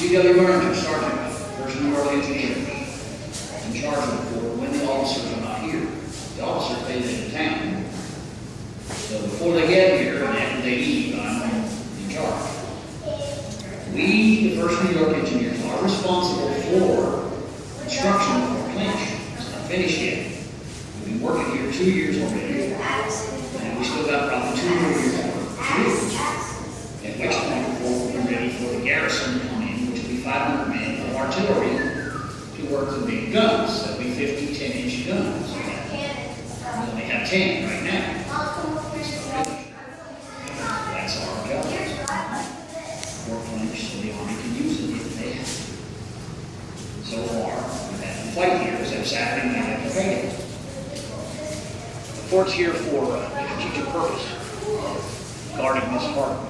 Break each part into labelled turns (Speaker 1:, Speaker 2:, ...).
Speaker 1: C.W. Burns, Sergeant, First New York Engineers, in charge of the fort when the officers are not here. The officers stay in town. So before they get here and after they leave, I'm in charge. We, the First New York Engineers, are responsible for construction for Clinch. It's not finished yet. We've been working here 2 years already, and we still got probably 2 more years to work. At which point the fort will be ready for the garrison to come in, which will be 500 men of artillery to work the big guns. That'll be 50, 10-inch guns. We only have 10 right now. That's our job. Fort Clinch, so the Army can use it if they have to. So far, we've had to fight here, as I've Saturday night have to pay it. The fort's here for a strategic purpose, guarding this harbor.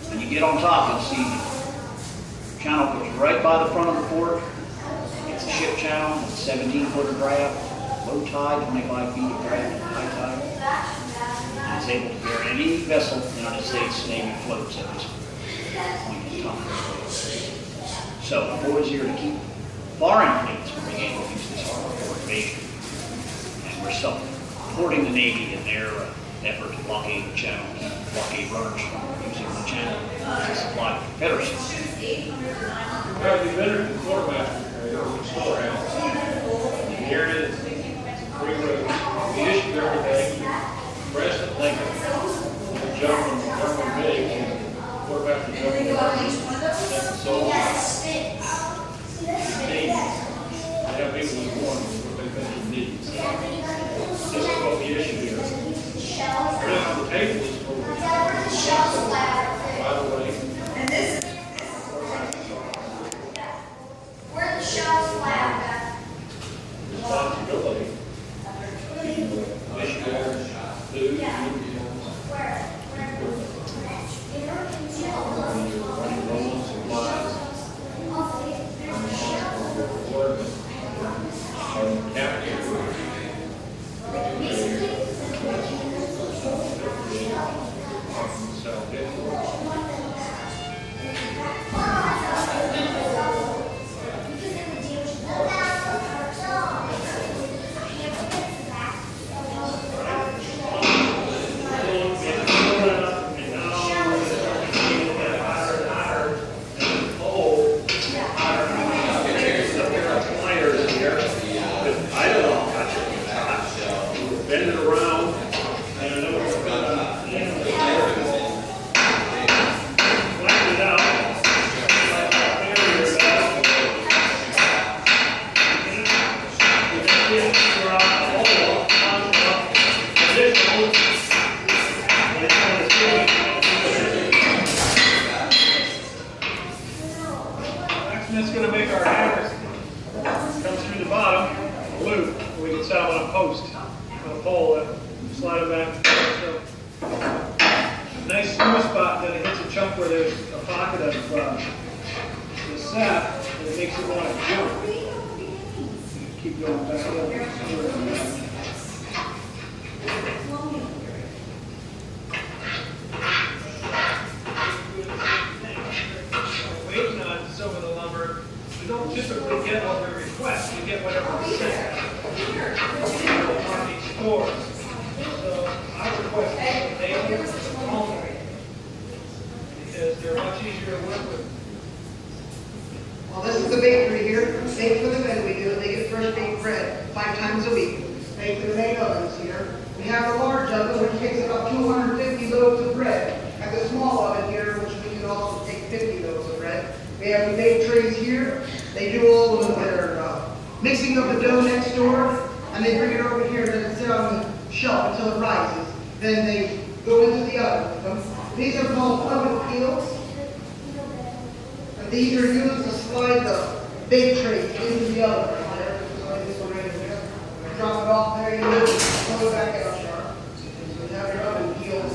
Speaker 1: When you get on top, you'll see the channel goes right by the front of the fort. It's a ship channel, it's 17-foot of draft, low tide, 25 feet of draft, high tide. And it's able to bear any vessel the United States Navy floats at this point in time. So the fort is here to keep foreign fleets from being able to use this harbor for invasion. And we're supporting the Navy in their effort to blockade the channel, keep blockade runners from using the channel to supply the Confederacy.
Speaker 2: Well, you better than the quartermaster storehouse. Here it is. Free road. We issued everything. President Lincoln jumped from German big and quartermaster jumped from the soul. They have people who want what they think you need. This is what we issued here. Everything on the table is for by the way.
Speaker 3: And this is where the shell's flat.
Speaker 2: Responsibility. Missionaries, food, running rolls, supplies.
Speaker 4: That's going to make our hammers come through the bottom, a loop, we can set them on a post, on a pole, and slide it back. So, nice smooth spot that it hits a chunk where there's a pocket of the sap, and it makes it want to jump. Keep going back up. Waiting on some of the lumber, we don't typically get what we request, we get whatever we send. On these stores. So I request that they order the home because they're much easier to work with.
Speaker 5: Well, this is the bakery here. Bake for the men we do. They get fresh baked bread 5 times a week. Bake in the main ovens here. We have a large oven which takes about 250 loaves of bread. And the small oven here, which we can also take 50 loaves of bread. We have the bake trays here. They do all of their mixing of the dough next door, and they bring it over here and sit on the shelf until it rises. Then they go into the oven. These are called oven peels. And these are used to slide the bake trays into the oven right there. So this one right here. Drop it off there, you move it, pull it back out sharp. So you have your oven peels.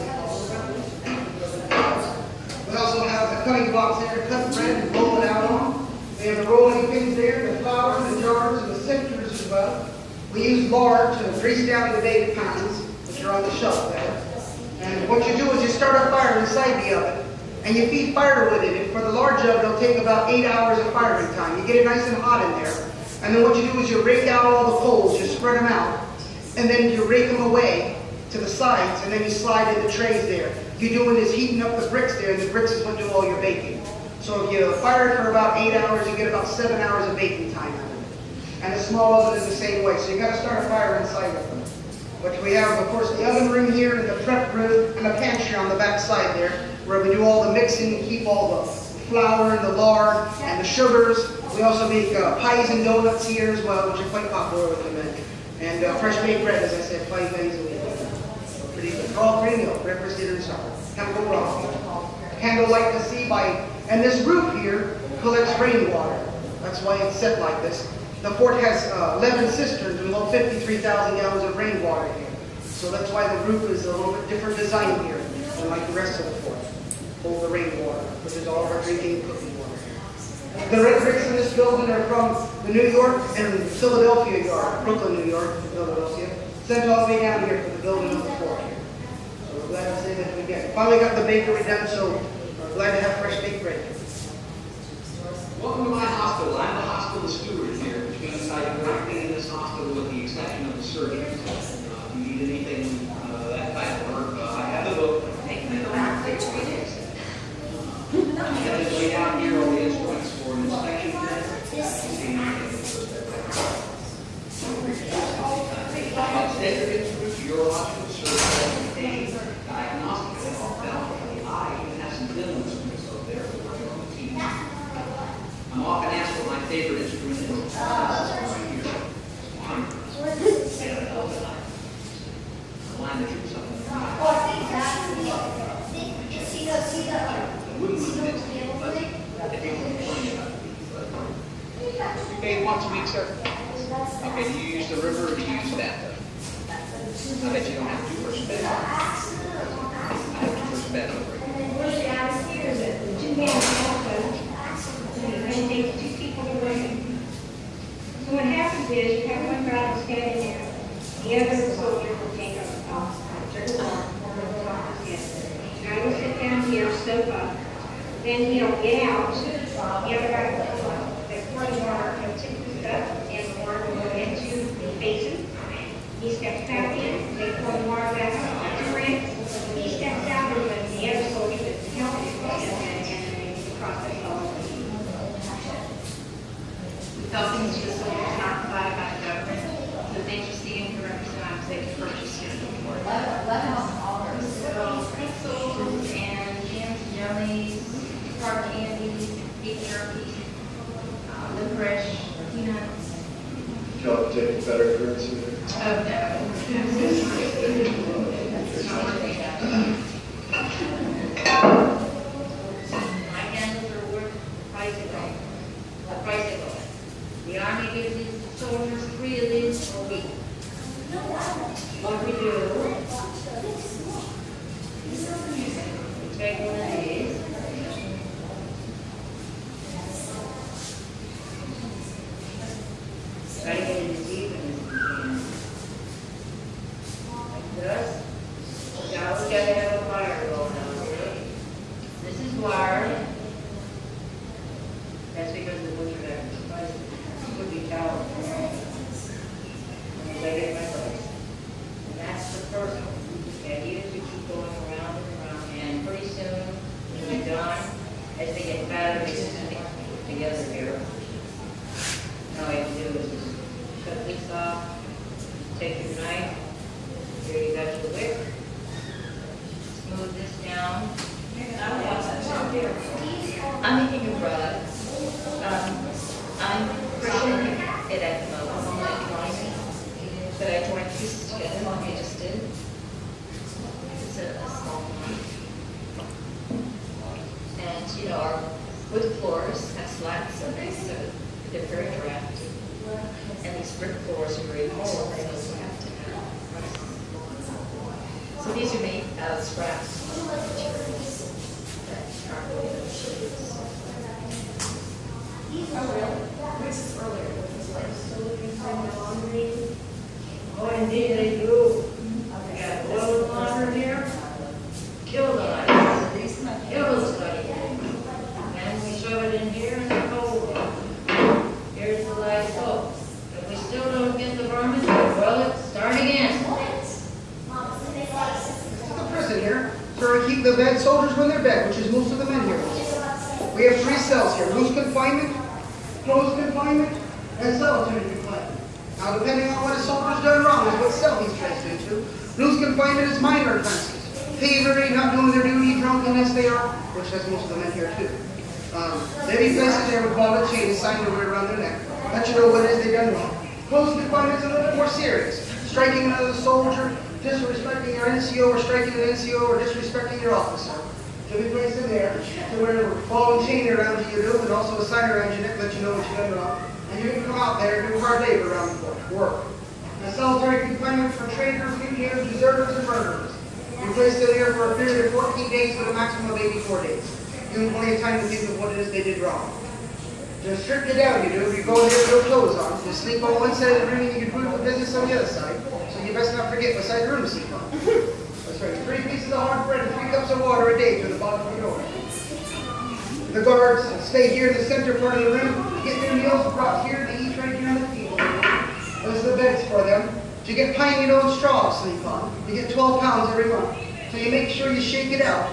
Speaker 5: We also have the cutting blocks there to cut bread and roll it out on. We have the rolling pins there, the flour, the jars, and the sifters as well. We use lard to grease down the baby pans, which are on the shelf there. And what you do is you start a fire inside the oven, and you feed fire with it. And for the large oven, it'll take about 8 hours of firing time. You get it nice and hot in there. And then what you do is you rake out all the coals, you spread them out, and then you rake them away to the sides, and then you slide in the trays there. You're doing is heating up the bricks there, and the bricks is what do all your baking. So if you fire it for about 8 hours, you get about 7 hours of baking time out of it. And the small oven is the same way, so you got to start a fire inside of them. But we have, of course, the oven room here, and the prep room, and the pantry on the back side there, where we do all the mixing and keep all the flour and the lard and the sugars. We also make pies and donuts here as well, which are quite popular with the men. And fresh baked bread, as I said, 5 days a week. So pretty good. All green milk, breakfast, dinner, and supper. Can't go wrong. Candlelight to see by, and this roof here collects rainwater. That's why it's set like this. The fort has 11 cisterns and about 53,000 gallons of rainwater here. So that's why the roof is a little bit different design here than like the rest of the fort. Hold the rainwater, which is all of our drinking and cooking water here. The red bricks in this building are from the New York and Philadelphia yard, Brooklyn, New York, and Philadelphia. Sent all the way down here for the building of the fort here. So we're glad to say that we get. Finally got the bakery done, so we're glad to have fresh baked bread.
Speaker 1: Welcome to my hospital. I'm the hospital steward here, which means I do everything in this hospital with the exception of the surgery. If you need anything, that type of work, I have the book. I'm going to lay out here all the instruments for an inspection. Standard instruments, urological surgery, diagnostic, the eye, even have some dental instruments up there for working on the teeth. I'm often asked what my favorite instrument is. Right here. The line that you're something. You bathe once a week, sir? Okay, do you use the river or do you use bathtub? I bet you don't have two person bed. I have two person bed over here.
Speaker 6: And they two people away. So what happens is you have one guy that's standing there, the other soldier will take a circle off his head. The guy will sit down here, step up, then he'll get out. The other guy will pour the water, he'll tip his cup, and the water will go into the basin. He steps back in, they pour the water back up to rinse. He steps out, and then the other soldier that's helping him, and the process all over.
Speaker 7: Helping to the soldiers not provided by the government. The things you see in your representatives, they can purchase here for pretzels and jams and jellies, hard candies, beef jerky, licorice, peanuts.
Speaker 8: Y'all take better currency there?
Speaker 7: Oh, no. It's not worth it. My candles are worth the price of gold. The price of gold. The Army gives these soldiers 3 of these a week. What we do, we take one of these. Try to get it as even as we can. Like this. Now we gotta have a wire going on here. This is wired. That's because the butcher got would be tower. And they get my place. And that's the first one. The idea is to keep going around and around, and pretty soon, when they're done, as they get fatter, they stick together here. Now all you can do is just cut this off, take your knife, here you got your wick, smooth this down.
Speaker 9: I'm making a rug. I'm pushing it at the moment. I'm only joining, but I joined pieces together like I just did. It's a small one. And, you know, our wood floors have slats on them, so they're very drafty. And these brick floors are very cold, they also have to have. So these are made out of scraps materials that aren't really good shapes.
Speaker 6: Oh, really? This is earlier. So looking for the laundry. Oh, indeed they do. We got oil launder here. Kill the lights. Kill the study.
Speaker 5: the bed, soldiers go in their bed, which is most of the men here. We have 3 cells here, loose confinement, closed confinement, and solitary confinement. Now, depending on what a soldier's done wrong is what cell he's placed into. Loose confinement is minor offenses. Thievery, not doing their duty, drunkenness, they are, which has most of the men here too. They be placed there with ball and chain signed over around their neck. Let you know what it is they've done wrong. Closed confinement is a little bit more serious. Striking another soldier, disrespecting your NCO, or striking an NCO, or disrespecting your officer. You'll be placed in there to wear a ball and chain around you do, and also a sign around your neck, let you know what you've done wrong. And you can come out there and do hard labor around the court, work. And solitary confinement for traitors, fugitives, deserters, and murderers. You're placed in there for a period of 14 days with a maximum of 84 days. Give them plenty of time to think of what it is they did wrong. Just strip you down, you do. If you go in there with no clothes on, just sleep on one side of the room and you can prove the business on the other side. So you best not forget what side of the room to sleep on. That's right. 3 pieces of hard bread and 3 cups of water a day to the bottom of the door. The guards stay here in the center part of the room, get their meals brought here, they eat right here on the table. Those are the beds for them. You get pine needle and straw to sleep on. You get 12 pounds every month. So you make sure you shake it out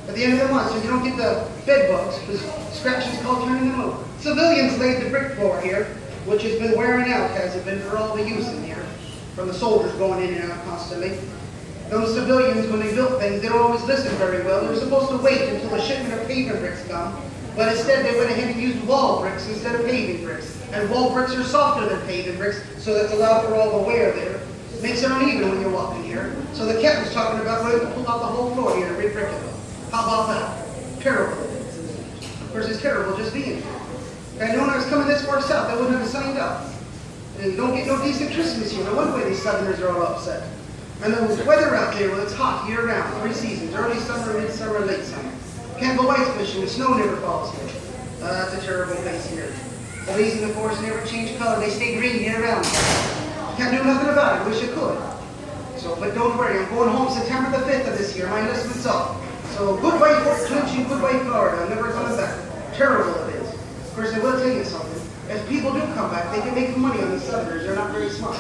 Speaker 5: at the end of the month so you don't get the bed bugs, because scratching's called turning them over. Civilians laid the brick floor here, which has been wearing out, has it been, for all the use in here, from the soldiers going in and out constantly. Those civilians, when they built things, they don't always listen very well. They were supposed to wait until a shipment of paving bricks come, but instead they went ahead and used wall bricks instead of paving bricks. And wall bricks are softer than paving bricks, so that's allowed for all the wear there. Makes it uneven when you're walking here. So the captain's talking about ready to pull out the whole floor here to re-brick it. How about that? Terrible. Of course, it's terrible just being here. If I'd known I was coming this far south, I wouldn't have signed up. And you don't get no decent Christmas here. No wonder why these Southerners are all upset. And the weather out there, well, it's hot year-round, 3 seasons, early summer, midsummer, late summer. Can't go ice fishing, the snow never falls here. That's a terrible place here. The leaves in the forest never change color, they stay green year-round. Can't do nothing about it, wish I could. So, but don't worry, I'm going home September the 5th of this year, my enlistment's up. So, goodbye Fort Clinch and goodbye Florida, I'm never coming back. Terrible it is. Of course, I will tell you something. If people do come back, they can make money on the Southerners, they're not very smart.